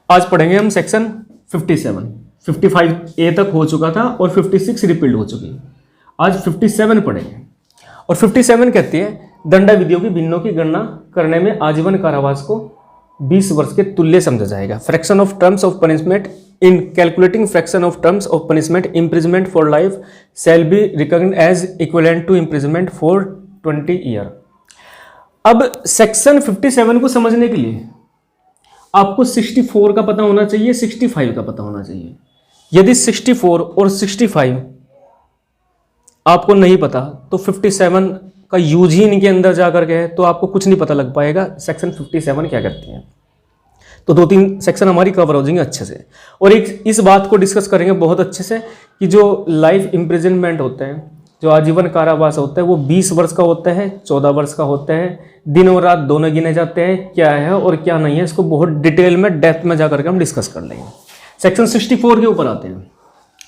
आज पढ़ेंगे हम सेक्शन 57। 55A तक हो चुका था और 56 रिपील्ड हो चुकी है। आज 57 पढ़ेंगे और 57 कहती है दंडा विधियों की भिन्नों की गणना करने में आजीवन कारावास को 20 वर्ष के तुल्य समझा जाएगा। Fraction of terms of punishment in calculating fraction of terms of punishment imprisonment for life shall be recognised as equivalent to imprisonment for 20 year. अब सेक्शन 57 को समझने के लिए आपको 64 का पता होना चाहिए, 65 का पता होना चाहिए। यदि 64 और 65 आपको नहीं पता तो 57 का यूज ही इनके अंदर जाकर के है तो आपको कुछ नहीं पता लग पाएगा सेक्शन 57 क्या करती है। तो 2-3 सेक्शन हमारी कवर हो जाएंगे अच्छे से और एक इस बात को डिस्कस करेंगे बहुत अच्छे से कि जो लाइफ इम्प्रिजनमेंट होता है, जो आजीवन कारावास होता है, वो 20 वर्ष का होता है, 14 वर्ष का होता है, दिन और रात दोनों गिने जाते हैं, क्या है और क्या नहीं है, इसको बहुत डिटेल में डेप्थ में जाकर के हम डिस्कस कर लेंगे। सेक्शन 64 के ऊपर आते हैं।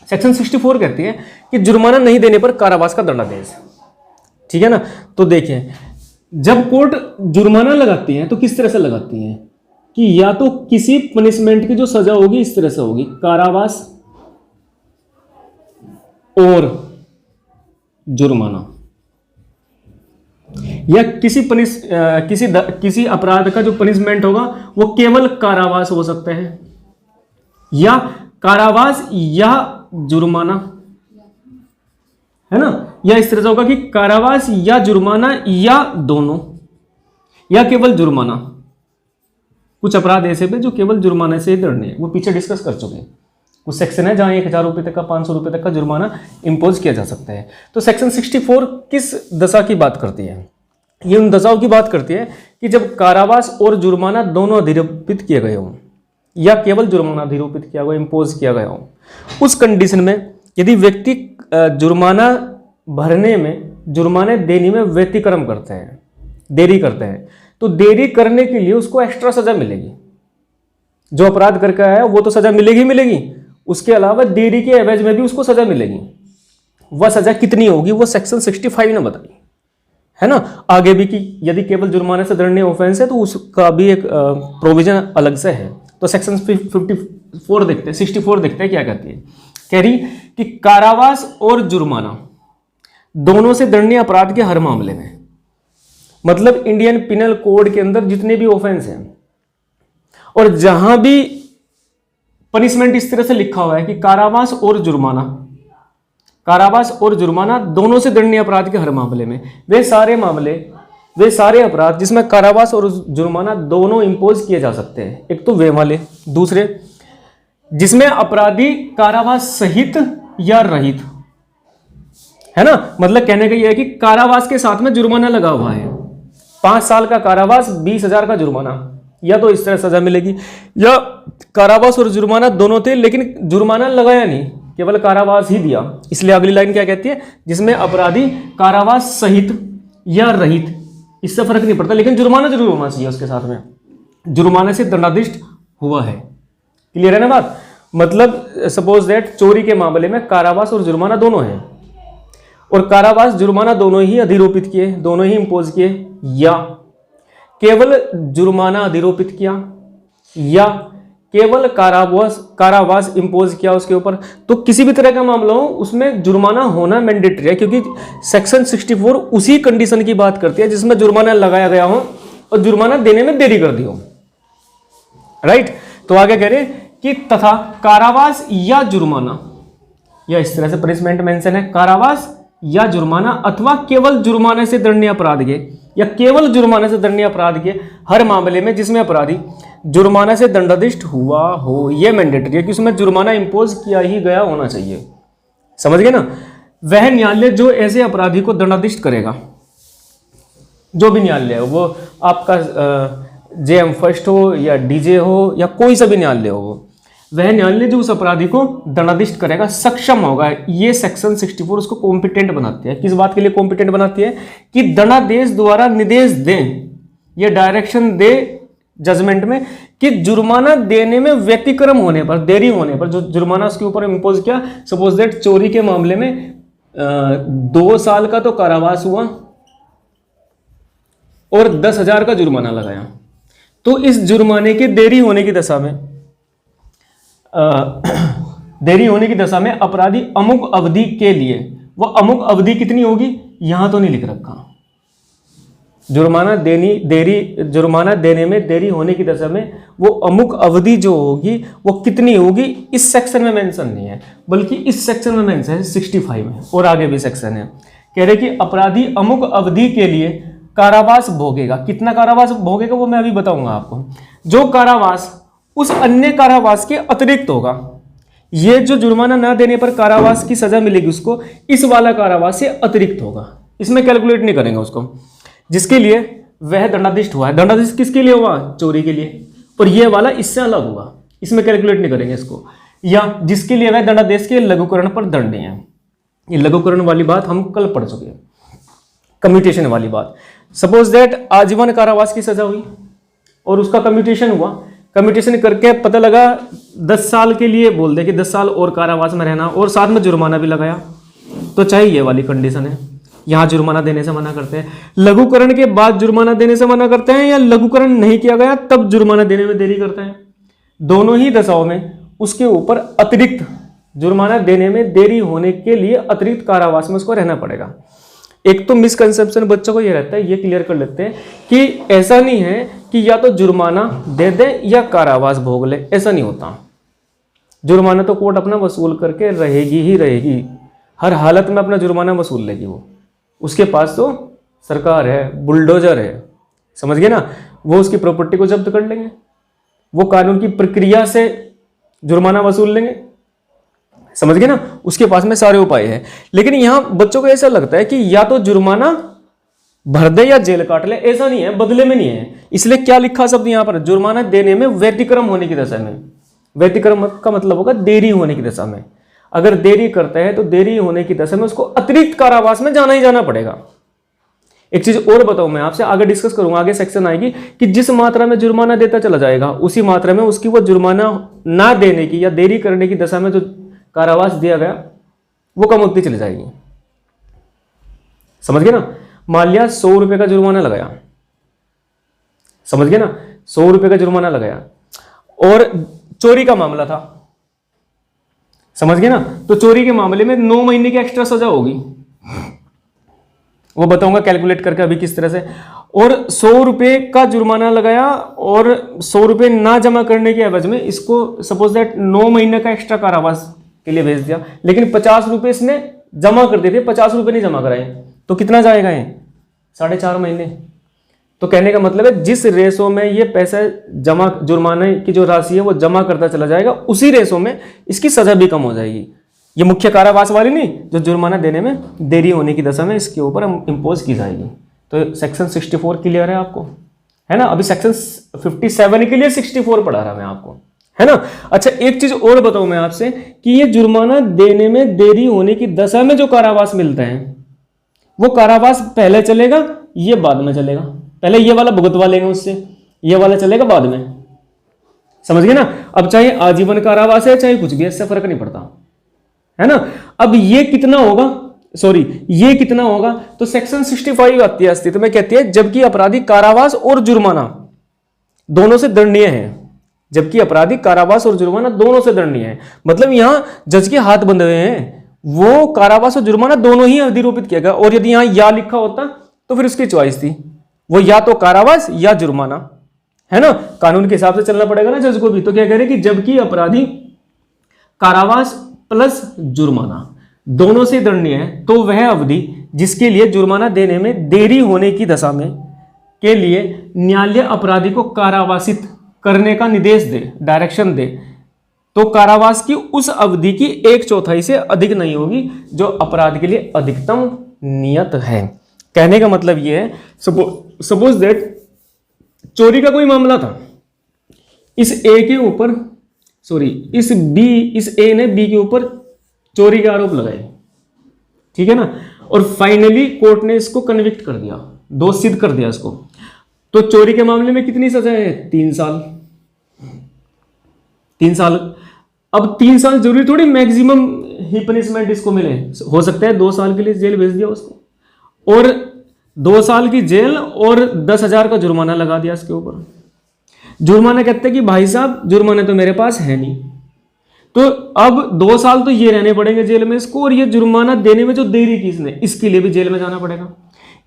सेक्शन 64 कहती है कि जुर्माना नहीं देने पर कारावास का दंडादेश। ठीक है ना। तो देखिए, जब कोर्ट जुर्माना लगाती है तो किस तरह से लगाती है कि या तो किसी पनिशमेंट की जो सजा होगी इस तरह से होगी, कारावास और जुर्माना, या किसी अपराध का जो पनिशमेंट होगा वो केवल कारावास हो सकता है, या कारावास या जुर्माना, है ना, या इस तरह से होगा कि कारावास या जुर्माना या दोनों, या केवल जुर्माना। कुछ अपराध ऐसे पे जो केवल जुर्माने से ही दंडनीय है, वो पीछे डिस्कस कर चुके हैं। कुछ सेक्शन है जहां 1000 रुपये तक का, 500 रुपये तक का जुर्माना इंपोज किया जा सकता है। तो सेक्शन 64 किस दशा की बात करती है? ये उन दशाओं की बात करती है कि जब कारावास और जुर्माना दोनों अधिरोपित किए गए हों या केवल जुर्माना अधिरोपित किया गया, इंपोज किया गया हो, उस कंडीशन में यदि व्यक्ति जुर्माना भरने में, जुर्माने देने में व्यतिक्रम करते हैं, देरी करते हैं, तो देरी करने के लिए उसको एक्स्ट्रा सजा मिलेगी। जो अपराध करके आया वो तो सजा मिलेगी मिलेगी, उसके अलावा देरी के एवज में भी उसको सजा मिलेगी। वह सजा कितनी होगी वो सेक्शन 65 ने बताई है ना। आगे भी कि यदि केवल जुर्माने से दंडनीय ऑफेंस है तो उसका भी एक प्रोविजन अलग से है। तो सेक्शन 54 देखते हैं, 64 देखते हैं क्या कहती है। कह रही कि कारावास और जुर्माना दोनों से दंडनीय अपराध के हर मामले में, मतलब इंडियन पिनल कोड के अंदर जितने भी ऑफेंस हैं और जहां भी पनिशमेंट इस तरह से लिखा हुआ है कि कारावास और जुर्माना, कारावास और जुर्माना दोनों से दंडनीय अपराध के हर मामले में, वे सारे अपराध जिसमें कारावास और जुर्माना दोनों इंपोज किए जा सकते हैं। एक तो वे वाले, दूसरे जिसमें अपराधी कारावास सहित या रहित, है ना। मतलब कहने का यह है कि कारावास के साथ में जुर्माना लगा हुआ है, 5 साल का कारावास, 20,000 का जुर्माना, या तो इस तरह सजा मिलेगी, या कारावास और जुर्माना दोनों थे लेकिन जुर्माना लगाया नहीं, केवल कारावास ही दिया। इसलिए अगली लाइन क्या कहती है, जिसमें अपराधी कारावास सहित या रहित, इससे फर्क नहीं पड़ता लेकिन जुर्माना जरूर होना चाहिए उसके साथ में, जुर्माने से दंडाधिष्ट हुआ है। क्लियर है ना बात। मतलब सपोज दैट चोरी के मामले में कारावास और जुर्माना दोनों है, और कारावास जुर्माना दोनों ही अधिरोपित किए, दोनों ही इंपोज किए, या केवल जुर्माना अधिरोपित किया, या केवल कारावास इंपोज किया उसके ऊपर, तो किसी भी तरह का मामला हो उसमें जुर्माना होना मैंडेटरी है, क्योंकि सेक्शन 64 उसी कंडीशन की बात करती है जिसमें जुर्माना लगाया गया हो और जुर्माना देने में देरी कर दी हो। राइट। तो आगे कह रहे कि तथा कारावास या जुर्माना, या इस तरह से पनिशमेंट मेंशन है, कारावास या जुर्माना अथवा केवल जुर्माने से दंडनीय अपराध के, या केवल जुर्माने से दंडनीय अपराध के हर मामले में जिसमें अपराधी जुर्माने से दंडाधिष्ट हुआ हो, यह मैंडेटरी है कि उसमें जुर्माना इंपोज किया ही गया होना चाहिए। समझ गए ना। वह न्यायालय जो ऐसे अपराधी को दंडाधिष्ट करेगा, जो भी न्यायालय हो, वो आपका JM फर्स्ट हो या DJ हो या कोई सा भी न्यायालय हो, वह न्यायालय जो उस अपराधी को दंडाधिष्ट करेगा सक्षम होगा। ये सेक्शन 64 उसको कॉम्पिटेंट बनाती है। किस बात के लिए कॉम्पिटेंट बनाती है? कि दंडादेश द्वारा निर्देश दें, ये डायरेक्शन दे जजमेंट में कि जुर्माना देने में व्यतिक्रम होने पर, देरी होने पर, जो जुर्माना उसके ऊपर इंपोज किया, सपोज दैट चोरी के मामले में 2 साल का तो कारावास हुआ और 10,000 का जुर्माना लगाया, तो इस जुर्माने के देरी होने की दशा में देरी होने की दशा में अपराधी अमुक अवधि के लिए, वो अमुक अवधि कितनी होगी यहां तो नहीं लिख रखा। जुर्माना देने में देरी होने की दशा में वो अमुक अवधि जो होगी वो कितनी होगी इस सेक्शन में मेंशन नहीं है, बल्कि इस सेक्शन में मेंशन है 65 में, और आगे भी सेक्शन है। कह रहे कि अपराधी अमुक अवधि के लिए कारावास भोगेगा। कितना कारावास भोगेगा वो मैं अभी बताऊंगा आपको। जो कारावास उस अन्य कारावास के अतिरिक्त होगा, ये जो जुर्माना न देने पर कारावास की सजा मिलेगी उसको, इस वाला कारावास से अतिरिक्त होगा। इसमें कैलकुलेट नहीं करेंगे उसको, जिसके लिए वह दंडाधिष्ट हुआ है। दंडाधिष्ट किसके लिए हुआ? चोरी के लिए। और ये वाला इससे अलग हुआ, इसमें कैलकुलेट नहीं करेंगे इसको। या जिसके लिए वह दंडादेश के लघुकरण पर दंडनीय है। ये लघुकरण वाली बात हम कल पढ़ चुके हैं, कम्यूटेशन वाली बात। सपोज दैट आजीवन कारावास की सजा हुई और उसका कम्यूटेशन हुआ। कम्यूटेशन करके पता लगा 10 साल के लिए बोल दे कि 10 साल और कारावास में रहना, और साथ में जुर्माना भी लगाया, तो चाहे ये वाली कंडीशन है। यहां जुर्माना देने से मना करते हैं। लघुकरण के बाद जुर्माना देने से मना करते हैं, या लघुकरण नहीं किया गया तब जुर्माना देने में देरी करते हैं। दोनों ही दशाओं में उसके ऊपर अतिरिक्त जुर्माना देने में देरी होने के लिए अतिरिक्त कारावास में उसको रहना पड़ेगा। एक तो मिसकंसेप्शन बच्चों को ये रहता है, ये क्लियर कर लेते हैं कि ऐसा नहीं है कि या तो जुर्माना दे दे या कारावास भोग ले, ऐसा नहीं होता। जुर्माना तो कोर्ट अपना वसूल करके रहेगी ही रहेगी, हर हालत में अपना जुर्माना वसूल लेगी वो। उसके पास तो सरकार है, बुलडोजर है, समझ गए ना। वो उसकी प्रॉपर्टी को जब्त कर लेंगे, वो कानून की प्रक्रिया से जुर्माना वसूल लेंगे, समझ गए ना। उसके पास में सारे उपाय हैं। लेकिन यहां बच्चों को ऐसा लगता है कि या तो जुर्माना भर दे या जेल काट ले, ऐसा नहीं है, बदले में नहीं है। इसलिए क्या लिखा शब्द यहां पर? जुर्माना देने में व्यतिक्रम होने की दशा में। व्यतिक्रम का मतलब होगा देरी होने की दशा में। अगर देरी करता है तो देरी होने की दशा में उसको अतिरिक्त कारावास में जाना ही जाना पड़ेगा। एक चीज और बताऊं मैं आपसे, आगे डिस्कस करूंगा, आगे सेक्शन आएगी कि जिस मात्रा में जुर्माना देता चला जाएगा उसी मात्रा में उसकी वो जुर्माना ना देने की या देरी करने की दशा में जो कारावास दिया गया वो कम होती चली जाएगी। समझ गए ना। मान लिया 100 रुपए का जुर्माना लगाया, समझ गए ना, 100 रुपए का जुर्माना लगाया और चोरी का मामला था, समझ गए ना। तो चोरी के मामले में 9 महीने की एक्स्ट्रा सजा होगी, वो बताऊंगा कैलकुलेट करके अभी किस तरह से। और 100 रुपए का जुर्माना लगाया और 100 रुपए ना जमा करने के एवज में इसको सपोज दैट 9 महीने का एक्स्ट्रा कारावास के लिए भेज दिया। लेकिन 50 रुपए इसने जमा कर दिए थे, 50 रुपए नहीं जमा कराए, तो कितना जाएगा ये? 4.5 महीने। तो कहने का मतलब है जिस रेशो में ये पैसा जमा, जुर्माने की जो राशि है वो जमा करता चला जाएगा, उसी रेशो में इसकी सजा भी कम हो जाएगी। ये मुख्य कारावास वाली नहीं, जो जुर्माना देने में देरी होने की दशा में इसके ऊपर इंपोज की जाएगी। तो सेक्शन 64 क्लियर है आपको, है ना। अभी सेक्शन 57 के लिए 64 पढ़ा रहा मैं आपको, है ना। अच्छा एक चीज और बताऊं मैं आपसे कि ये जुर्माना देने में देरी होने की दशा में जो कारावास मिलता है वो कारावास पहले चलेगा, ये बाद में चलेगा। पहले ये वाला भुगतवा लेंगे उससे, ये वाला चलेगा बाद में, समझ गए ना। अब चाहे आजीवन कारावास है चाहे कुछ भी, इससे फर्क नहीं पड़ता, है ना। अब ये कितना होगा, सॉरी ये कितना होगा, तो सेक्शन 65 आती है अस्तित्व में, कहती है जबकि अपराधी कारावास और जुर्माना दोनों से दंडनीय है। जबकि अपराधी कारावास और जुर्माना दोनों से दंडनीय है, मतलब यहां जज के हाथ बंधे हुए हैं, वो कारावास और जुर्माना दोनों ही अधिरोपित किया गया। और यदि यहां या लिखा होता तो फिर उसकी चॉइस थी, वो या तो कारावास या जुर्माना, है ना। कानून के हिसाब से चलना पड़ेगा ना जज को भी। तो क्या कह रहे हैं कि जबकि अपराधी कारावास प्लस जुर्माना दोनों से दंडनीय है, तो वह अवधि जिसके लिए जुर्माना देने में देरी होने की दशा में के लिए न्यायालय अपराधी को कारावासित करने का निर्देश दे, डायरेक्शन दे, तो कारावास की उस अवधि की 1/4 से अधिक नहीं होगी जो अपराध के लिए अधिकतम नियत है। कहने का मतलब यह है, सपोज दैट चोरी का कोई मामला था, इस ए के ऊपर, सॉरी इस ए ने बी के ऊपर चोरी के आरोप लगाए, ठीक है ना। और फाइनली कोर्ट ने इसको कन्विक्ट कर दिया, दोष सिद्ध कर दिया इसको। तो चोरी के मामले में कितनी सजा है? 3 साल। 3 साल। अब 3 साल जरूरी थोड़ी मैक्सिमम ही पनिशमेंट इसको मिले, हो सकता है 2 साल के लिए जेल भेज दिया उसको, और 2 साल की जेल और 10,000 का जुर्माना लगा दिया इसके ऊपर। जुर्माना कहते हैं कि भाई साहब जुर्माना तो मेरे पास है नहीं, तो अब 2 साल तो ये रहने पड़ेंगे जेल में इसको, और ये जुर्माना देने में जो देरी की इसने, इसके लिए भी जेल में जाना पड़ेगा।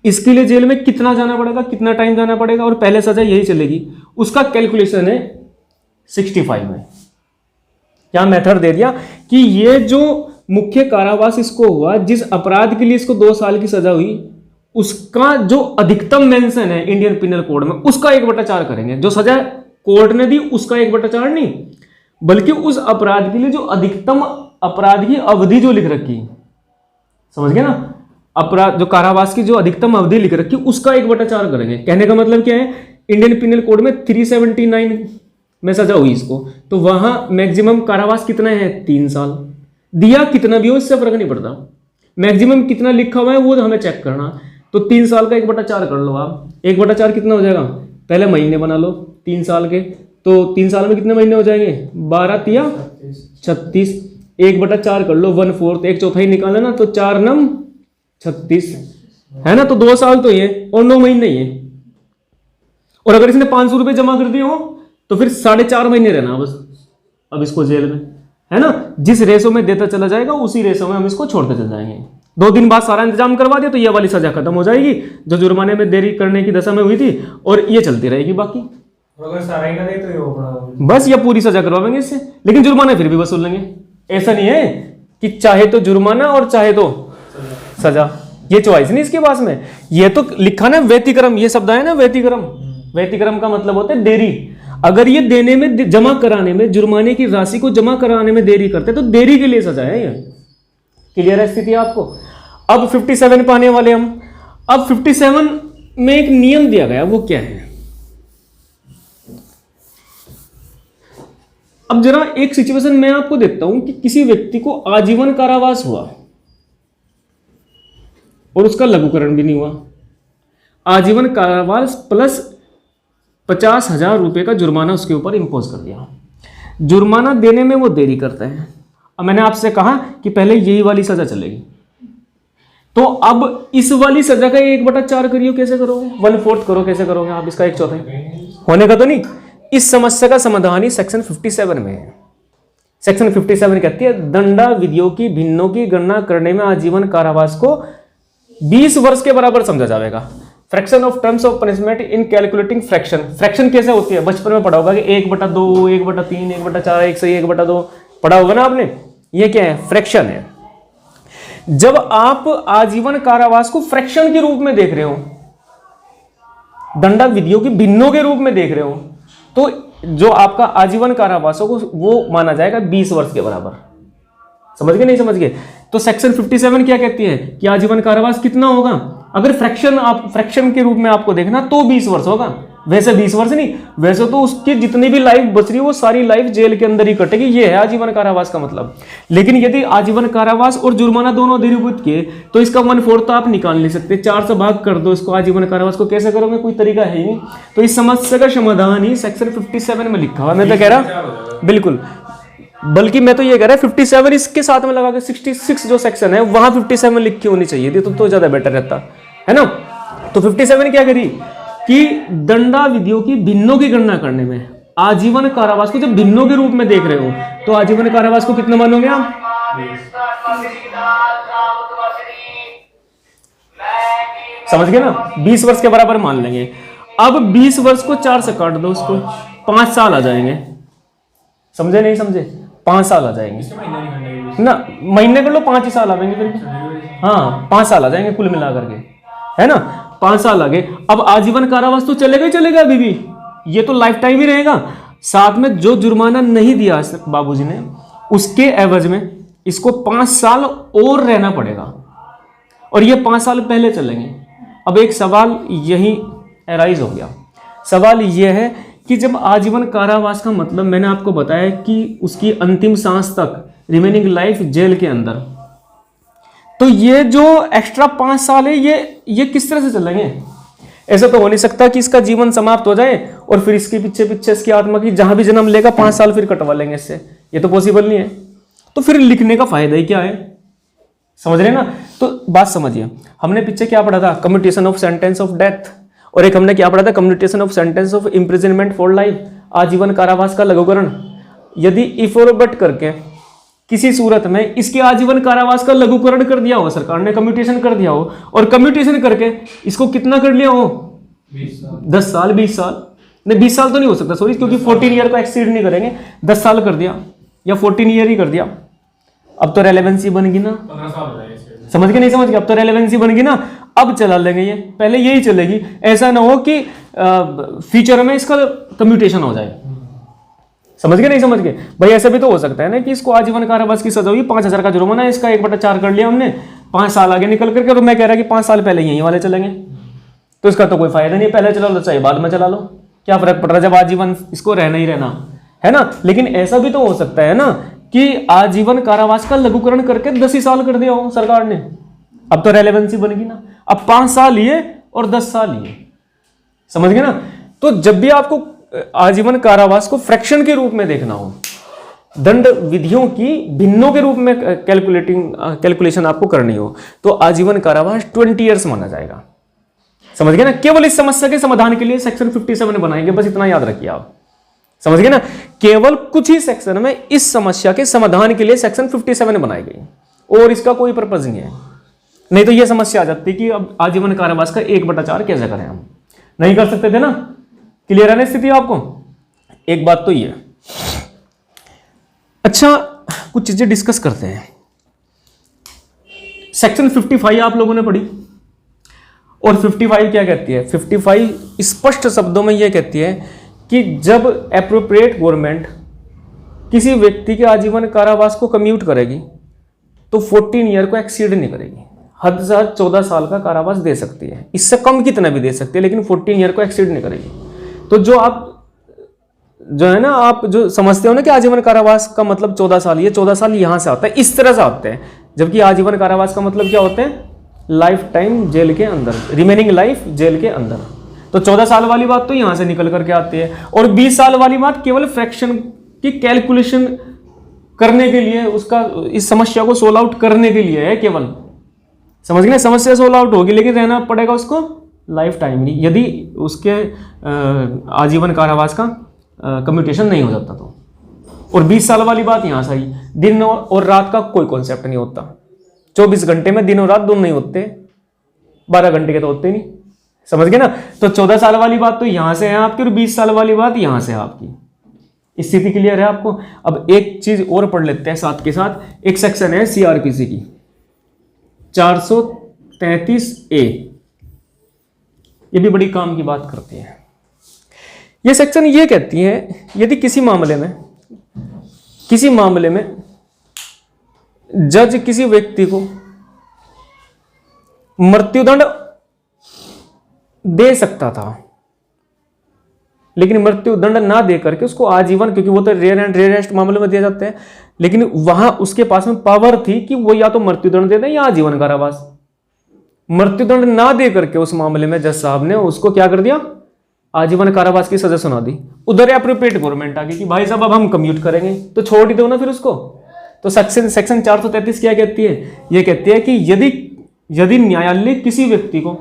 इसके लिए जेल में कितना जाना पड़ेगा, कितना टाइम जाना पड़ेगा, और पहले सजा यही चलेगी। उसका कैलकुलेशन है 65 में। क्या मेथड दे दिया कि ये जो मुख्य कारावास इसको हुआ, जिस अपराध के लिए इसको 2 साल की सजा हुई, उसका जो अधिकतम मेंशन है इंडियन पिनल कोड में, उसका 1/4 करेंगे। जो सजा कोर्ट ने दी उसका 1/4 नहीं, बल्कि उस अपराध के लिए जो अधिकतम अपराध की अवधि जो लिख रखी, समझ गए ना, अपराध जो कारावास की जो अधिकतम अवधि लिख रखी उसका 1/4 करेंगे। कहने का मतलब क्या है, इंडियन पिनल कोड में 379 में सजा हुई इसको, तो वहां मैक्सिमम कारावास कितना है, 3 साल। दिया कितना भी हो इससे फर्क नहीं पड़ता, मैक्सिमम कितना लिखा हुआ है वो हमें चेक करना। तो 3 साल का 1/4 कर लो आप। 1/4 कितना हो जाएगा, पहले महीने बना लो 3 साल के, तो 3 साल में कितने महीने हो जाएंगे, 12 तिया 36, 1/4 कर लो, 1/4, 1/4 निकाले ना, तो 4 नम 36 है ना, तो 2 साल तो ये और 9 महीने ये। और अगर इसने 500 रुपये जमा कर दिए हो तो फिर 4.5 महीने रहना बस अब इसको जेल में, है ना। जिस रेशो में देता चला जाएगा उसी रेशो में हम इसको छोड़ते चल जाएंगे। 2 दिन बाद सारा इंतजाम करवा दिया तो ये वाली सजा खत्म हो जाएगी जो जुर्माने में देरी करने की दशा में हुई थी, और ये चलती रहेगी बाकी। अगर सारा ही ना दे तो ये होगा बस ये पूरी सजा करवाएंगे इससे, लेकिन जुर्माना फिर भी वसूल लेंगे। ऐसा नहीं है कि चाहे तो जुर्माना और चाहे तो सजा, ये चॉइस नहीं इसके पास में। ये तो लिखा ना व्यतिक्रम, ये शब्द है ना व्यतिक्रम। व्यतिक्रम का मतलब होता है देरी। अगर ये देने में, जमा कराने में, जुर्माने की राशि को जमा कराने में देरी करते तो देरी के लिए सजा है ये। क्लियर है स्थिति आपको। अब 57 पे आने वाले हम। अब 57 में एक नियम दिया गया, वो क्या है, अब जरा एक सिचुएशन मैं आपको देता हूं कि किसी व्यक्ति को आजीवन कारावास हुआ और उसका लघुकरण भी नहीं हुआ। आजीवन कारावास प्लस 50,000 रुपए का जुर्माना उसके ऊपर इंपोज कर दिया। जुर्माना देने में वो देरी करते हैं। अब मैंने आपसे कहा कि पहले यही वाली सजा चलेगी, तो अब इस वाली सजा का 1/4 करियो, कैसे करोगे, 1/4 करो, कैसे करोगे आप इसका 1/4 होने का तो नहीं। इस समस्या का समाधान ही सेक्शन 57 में है। सेक्शन 57 कहती है दंडा विधियों की भिन्नों की गणना करने में आजीवन कारावास को 20 वर्ष के बराबर समझा जाएगा। Fraction of terms of punishment in calculating fraction. Fraction कैसे होती है, बचपन में पढ़ा होगा कि 1/2, 1/3, 1/4, 1 से 1/2 पढ़ा होगा ना आपने। ये क्या है, फ्रैक्शन है। जब आप आजीवन कारावास को फ्रैक्शन के रूप में देख रहे हो, दंडा विधियों की भिन्नों के रूप में देख रहे हो, तो जो आपका आजीवन कारावास हो वो माना जाएगा 20 वर्ष के बराबर। समझ गए, नहीं समझ गए। तो सेक्शन 57 क्या कहती है कि आजीवन कारावास कितना होगा, अगर फ्रैक्शन के रूप में आपको देखना तो 20 वर्ष होगा। वैसे 20 वर्ष नहीं, वैसे तो उसकी जितनी भी लाइफ बच रही है वो सारी लाइफ जेल के अंदर ही कटेगी। ये है आजीवन कारावास का मतलब। लेकिन यदि आजीवन कारावास और जुर्माना दोनों अधिभूत किए तो इसका 1/4 तो आप निकाल नहीं सकते, 4 से भाग कर दो इसको। आजीवन कारावास को कैसे करोगे, कोई तरीका है ही नहीं। तो इस समस्या का समाधान ही सेक्शन 57 में लिखा हुआ। मैं तो कह रहा बिल्कुल, बल्कि मैं तो ये कह रहा 57 इसके साथ में लगा के 66 जो सेक्शन है वहां 57 लिखी होनी चाहिए थी, तो ज्यादा बेटर रहता है ना। तो 57 क्या करी कि दंडा विधियों की भिन्नों की गणना करने में आजीवन कारावास को जब भिन्नों के रूप में देख रहे हो तो आजीवन कारावास को कितना मानोगे आप, समझ गए ना, 20 वर्ष के बराबर मान लेंगे। अब 20 वर्ष को 4 से काट दो, उसको 5 साल आ जाएंगे। समझे नहीं समझे, 5 साल आ जाएंगे ना, महीने कर लो 5 ही साल आ जाएंगे फिर। हाँ 5 साल आ जाएंगे कुल मिला करके, है ना, 5 साल आ गए। अब आजीवन कारावास तो चलेगा ही चलेगा अभी भी, ये तो लाइफ टाइम ही रहेगा। साथ में जो जुर्माना नहीं दिया बाबूजी ने उसके एवज में इसको 5 साल और रहना पड़ेगा, और ये 5 साल पहले चलेंगे। अब एक सवाल यही एराइज हो गया। सवाल यह है कि जब आजीवन कारावास का मतलब मैंने आपको बताया कि उसकी अंतिम सांस तक, रिमेनिंग लाइफ जेल के अंदर, तो ये जो एक्स्ट्रा 5 साल है ये किस तरह से चलेंगे। ऐसा तो हो नहीं सकता कि इसका जीवन समाप्त हो जाए और फिर इसके पीछे इसकी आत्मा की जहां भी जन्म लेगा 5 साल फिर कटवा लेंगे इससे, ये तो पॉसिबल नहीं है। तो फिर लिखने का फायदा ही क्या है, समझ रहे ना। तो बात समझिए, हमने पीछे क्या पढ़ा था, commutation of sentence of death, और एक हमने क्या पढ़ा था, commutation of sentence of imprisonment for life, आजीवन कारावास का लघुकरण। यदि इफ और बट करके किसी सूरत में इसके आजीवन कारावास का लघुकरण कर दिया हो, सरकार ने कम्यूटेशन कर दिया हो, और कम्यूटेशन करके इसको कितना कर लिया हो, 10 साल 20 साल, नहीं 20 साल तो नहीं हो सकता सॉरी, क्योंकि 14 ईयर को एक्सीड नहीं करेंगे, 10 साल कर दिया या 14 ईयर ही कर दिया, अब तो रेलेवेंसी बन गई ना, 15 साल हो जाएंगे इसके। समझ के नहीं समझ के, अब तो रेलेवेंसी बन गई ना, अब चला लेंगे ये, पहले यही चलेगी, ऐसा ना हो कि फ्यूचर में इसका कम्यूटेशन हो जाए। समझ के नहीं समझ के भाई, ऐसा भी तो हो सकता है ना कि इसको आजीवन कारावास की सजा हुई, 5,000 का जुर्माना है, इसका 1/4 कर लिया हमने, 5 साल आगे निकल करके, और मैं कह रहा कि 5 साल पहले यही वाले चलेंगे, तो इसका तो कोई फायदा नहीं, पहले चला लो चाहे बाद में चला लो, क्या फर्क पड़ रहा है जब आजीवन इसको रहना ही रहना है ना। लेकिन ऐसा भी तो हो सकता है ना कि आजीवन कारावास का लघुकरण करके 10 ही साल कर दिया हो सरकार ने, अब तो रेलेवेंसी बन गई ना, अब 5 साल ये और 10 साल ये, समझ गए ना। तो जब भी आपको आजीवन कारावास को फ्रैक्शन के रूप में देखना हो, दंड विधियों की भिन्नों के रूप में कैलकुलेशन आपको करनी हो, तो आजीवन कारावास 20 ईयर्स माना जाएगा। समझ गए ना, केवल इस समस्या के समाधान के लिए सेक्शन 57 बनाएंगे, बस इतना याद रखिए आप, समझ गए ना, केवल कुछ ही सेक्शन में इस समस्या के समाधान के लिए सेक्शन 57 बनाई गई, और इसका कोई पर्पज नहीं है। नहीं तो यह समस्या आ जाती कि अब आजीवन कारावास का 1/4 कैसे करें, हम नहीं कर सकते थे ना। क्लियर है ना स्थिति आपको, एक बात तो ये। अच्छा, कुछ चीजें डिस्कस करते हैं। सेक्शन 55 आप लोगों ने पढ़ी, और 55 क्या कहती है, 55 स्पष्ट शब्दों में यह कहती है कि जब एप्रोप्रिएट गवर्नमेंट किसी व्यक्ति के आजीवन कारावास को कम्यूट करेगी तो 14 ईयर को एक्सीड नहीं करेगी, हद से हद 14 साल का कारावास दे सकती है, इससे कम कितना भी दे सकती है, लेकिन 14 ईयर को एक्सीड नहीं करेगी। तो जो है ना, आप जो समझते हो ना कि आजीवन कारावास का मतलब 14 साल, ये 14 साल यहां से आता है, इस तरह से आते हैं, जबकि आजीवन कारावास का मतलब क्या होते हैं, लाइफ टाइम जेल के अंदर, रिमेनिंग लाइफ जेल के अंदर। तो 14 साल वाली बात तो यहां से निकल करके आती है, और 20 साल वाली बात केवल फ्रैक्शन की कैलकुलेशन करने के लिए, उसका इस समस्या को सोल्व आउट करने के लिए है केवल, समझ गए, समस्या सोल्व आउट होगी, लेकिन रहना पड़ेगा उसको लाइफ टाइम नहीं, यदि उसके आजीवन कारावास का कम्यूटेशन नहीं हो जाता तो। और 20 साल वाली बात यहां से आई, दिन और रात का कोई कॉन्सेप्ट नहीं होता, 24 घंटे में दिन और रात दोनों नहीं होते, 12 घंटे के तो होते नहीं, समझ गए ना। तो 14 साल वाली बात तो यहां से है आपकी, और 20 साल वाली बात यहां से है आपकी। स्थिति क्लियर है आपको। अब एक चीज और पढ़ लेते हैं साथ के साथ, एक सेक्शन है सीआरपीसी की 433A, ये भी बड़ी काम की बात करती है। ये सेक्शन ये कहती है, यदि किसी मामले में जज किसी व्यक्ति को मृत्युदंड दे सकता था, लेकिन मृत्युदंड ना दे करके उसको आजीवन, क्योंकि वो तो रेयर एंड रेयरेस्ट मामले में दिए जाते हैं, लेकिन वहां उसके पास में पावर थी कि वो या तो मृत्युदंड दे दे या आजीवन कारावास। मृत्युदंड ना दे करके उस मामले में जज साहब ने उसको क्या कर दिया, आजीवन कारावास की सजा सुना दी। उधर एप्रोप्रिएट गवर्नमेंट आ गई कि भाई साहब अब हम कम्यूट करेंगे, तो छोड़ ही दो ना फिर उसको। तो सेक्शन 433 क्या कहती है, ये कहती है कि यदि न्यायालय किसी व्यक्ति को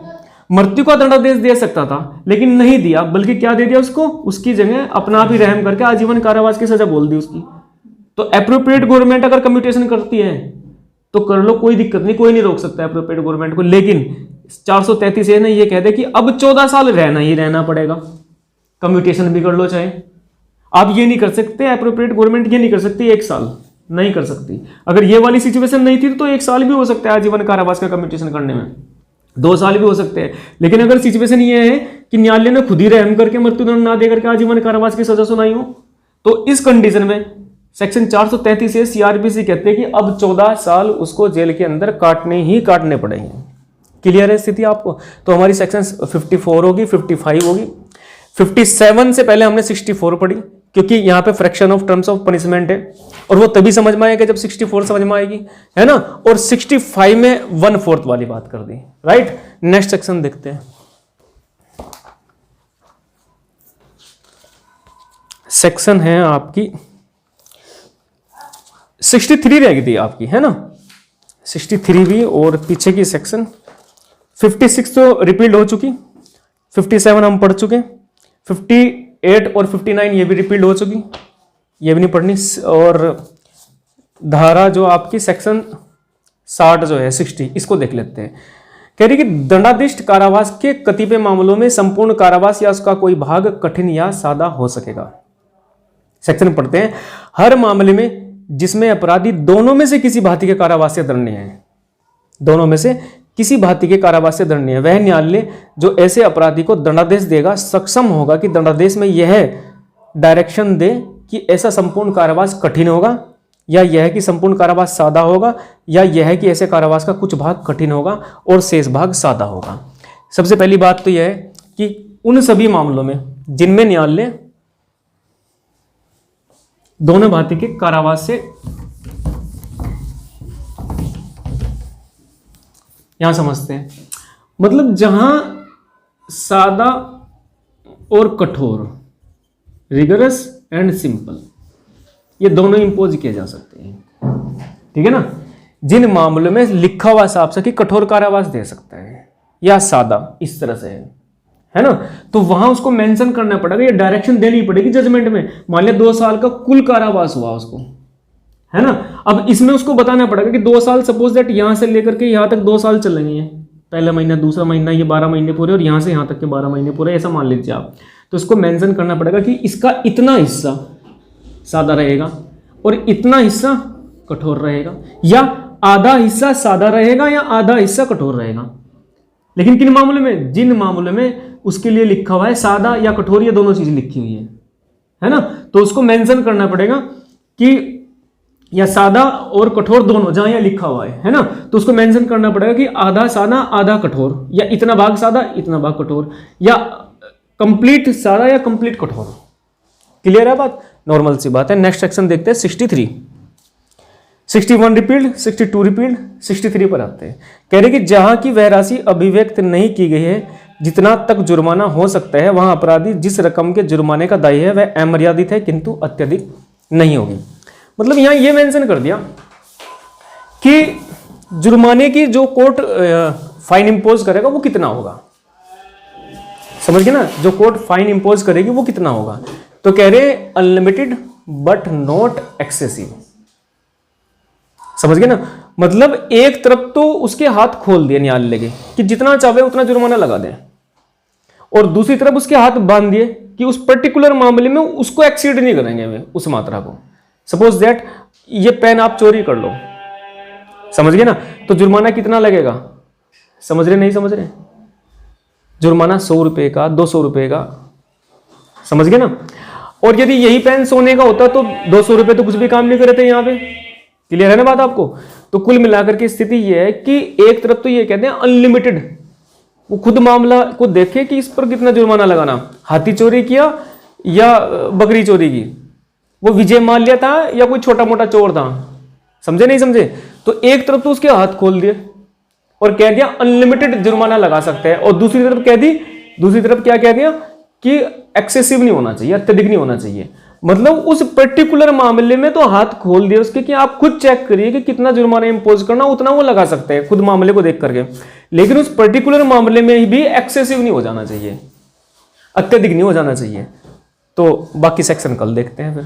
मृत्यु का दंडादेश दे सकता था लेकिन नहीं दिया, बल्कि क्या दे दिया उसको, उसकी जगह अपना आप ही रहम करके आजीवन कारावास की सजा बोल दी उसकी, तो एप्रोप्रिएट गवर्नमेंट अगर कम्यूटेशन करती है तो कर लो, कोई दिक्कत नहीं, कोई नहीं रोक सकता एप्रोप्रिएट गवर्नमेंट को। लेकिन 433A ने ये कह दे कि अब 14 साल रहना ही रहना पड़ेगा, कम्यूटेशन भी कर लो चाहे। आप ये नहीं कर सकते, एप्रोप्रिएट गवर्नमेंट ये नहीं कर सकती 1 साल, नहीं कर सकती। अगर ये वाली सिचुएशन नहीं थी तो 1 साल भी हो सकता है आजीवन कारावास का कम्यूटेशन करने में, 2 साल भी हो सकते हैं। लेकिन अगर सिचुएशन ये है कि न्यायालय ने खुद ही रहम करके मृत्युदंड ना देकर के आजीवन कारावास की सजा सुनाई हो, तो इस कंडीशन में सेक्शन 433 सीआरपीसी कहते हैं कि अब 14 साल उसको जेल के अंदर काटने ही काटने पड़ेंगे। क्लियर है स्थिति आपको। तो हमारी सेक्शन 54 होगी, 55 होगी, 57 से पहले हमने 64 पढ़ी, क्योंकि यहाँ पे fraction of terms of punishment है, और वो तभी समझ में आएगा जब 64 समझ में आएगी, है ना। और 65 में 1/4 वाली बात कर दी, राइट। नेक्स्ट सेक्शन देखते हैं, सेक्शन है आपकी 63 रह गई थी आपकी, है ना, 63 भी, और पीछे की सेक्शन 56 तो रिपीट हो चुकी, 57 हम पढ़ चुके, 58 और 59 ये भी रिपीट हो चुकी, ये भी नहीं पढ़नी, और धारा जो आपकी सेक्शन 60 जो है 60, इसको देख लेते हैं। कह रही कि दंडाधिष्ट कारावास के कतिपय मामलों में संपूर्ण कारावास या उसका कोई भाग कठिन या सादा हो सकेगा। सेक्शन पढ़ते हैं। हर मामले में जिसमें अपराधी दोनों में से किसी भांति के कारावास से दंडनीय है, दोनों में से किसी भांति के कारावास से दंडनीय है, वह न्यायालय जो ऐसे अपराधी को दंडादेश देगा सक्षम होगा कि दंडादेश में यह डायरेक्शन दे कि ऐसा संपूर्ण कारावास कठिन होगा, या यह कि संपूर्ण कारावास सादा होगा, या यह कि ऐसे कारावास का कुछ भाग कठिन होगा और शेष भाग सादा होगा। सबसे पहली बात तो यह है कि उन सभी मामलों में जिनमें न्यायालय दोनों भांति के कारावास से, यहां समझते हैं, मतलब जहां सादा और कठोर, रिगरस एंड सिंपल, ये दोनों इंपोज किए जा सकते हैं, ठीक है ना। जिन मामलों में लिखा हुआ साफ सा कि कठोर कारावास दे सकता है या सादा, इस तरह से है ना, तो वहां उसको मेंशन करना पड़ेगा, ये डायरेक्शन देनी पड़ेगी जजमेंट में। मान लिया 2 साल का कुल कारावास हुआ उसको, है ना, अब इसमें उसको बताना पड़ेगा कि 2 साल, सपोज दैट यहां से लेकर के यहां तक 2 साल चलेंगे, पहला महीना दूसरा महीना, ये 12 महीने पूरे, और यहां से यहां तक के 12 महीने पूरे, ऐसा मान लीजिए आप। तो इसको मेंशन करना पड़ेगा कि इसका इतना हिस्सा सादा रहेगा और इतना हिस्सा कठोर रहेगा, या आधा हिस्सा सादा रहेगा या आधा हिस्सा कठोर रहेगा। लेकिन किन मामलों में? जिन मामलों में उसके लिए लिखा हुआ है सादा या कठोर, ये दोनों चीजें लिखी हुई है ना, तो उसको मेंशन करना पड़ेगा कि या सादा और कठोर दोनों, जहां यह लिखा हुआ है ना, तो उसको मेंशन करना पड़ेगा कि आधा सादा आधा कठोर, या इतना भाग सादा इतना भाग कठोर, या कंप्लीट सादा या कंप्लीट कठोर। क्लियर है बात? नॉर्मल सी बात है। नेक्स्ट सेक्शन देखते हैं 63, 61 रिपील्ड, 62 रिपील्ड, 63 पर आते हैं। कह रहे कि जहां की वह राशि अभिव्यक्त नहीं की गई है जितना तक जुर्माना हो सकता है, वहां अपराधी जिस रकम के जुर्माने का दायी है वह अमर्यादित है किंतु अत्यधिक नहीं होगी। मतलब यहां यह मेंशन कर दिया कि जुर्माने की जो कोर्ट फाइन इंपोज करेगा वो कितना होगा, समझ गए ना, जो कोर्ट फाइन इंपोज करेगी वो कितना होगा। तो कह रहे अनलिमिटेड बट नॉट एक्सेसिव, समझ गए ना, मतलब एक तरफ तो उसके हाथ खोल दिए न्यायालय के कि जितना चाहे उतना जुर्माना लगा दें, और दूसरी तरफ उसके हाथ बांध दिए कि उस पर्टिकुलर मामले में उसको एक्सीड नहीं करेंगे वे उस मात्रा को। सपोज दैट ये पेन आप चोरी कर लो, समझ गए ना, तो जुर्माना कितना लगेगा, समझ रहे नहीं समझ रहे, जुर्माना 100 रुपए का, 200 रुपए का, समझ गए ना। और यदि यही पेन सोने का होता तो 200 रुपए तो कुछ भी काम नहीं करे थे यहाँ पे। क्लियर है ना बात आपको? तो कुल मिलाकर की स्थिति यह है कि एक तरफ तो ये कहते हैं अनलिमिटेड, वो खुद मामला को देखे कि इस पर कितना जुर्माना लगाना, हाथी चोरी किया या बकरी चोरी की, वो विजय माल्या था या कोई छोटा मोटा चोर था, समझे नहीं समझे। तो एक तरफ तो उसके हाथ खोल दिए और कह दिया अनलिमिटेड जुर्माना लगा सकते हैं, और दूसरी तरफ कह दी, दूसरी तरफ क्या कह दिया कि एक्सेसिव नहीं होना चाहिए, अत्यधिक नहीं होना चाहिए। मतलब उस पर्टिकुलर मामले में तो हाथ खोल दिए उसके कि आप खुद चेक करिए कि कितना जुर्माना इंपोज करना, उतना वो लगा सकते हैं खुद मामले को देख करके। लेकिन उस पर्टिकुलर मामले में भी एक्सेसिव नहीं हो जाना चाहिए, अत्यधिक नहीं हो जाना चाहिए। तो बाकी सेक्शन कल देखते हैं फिर।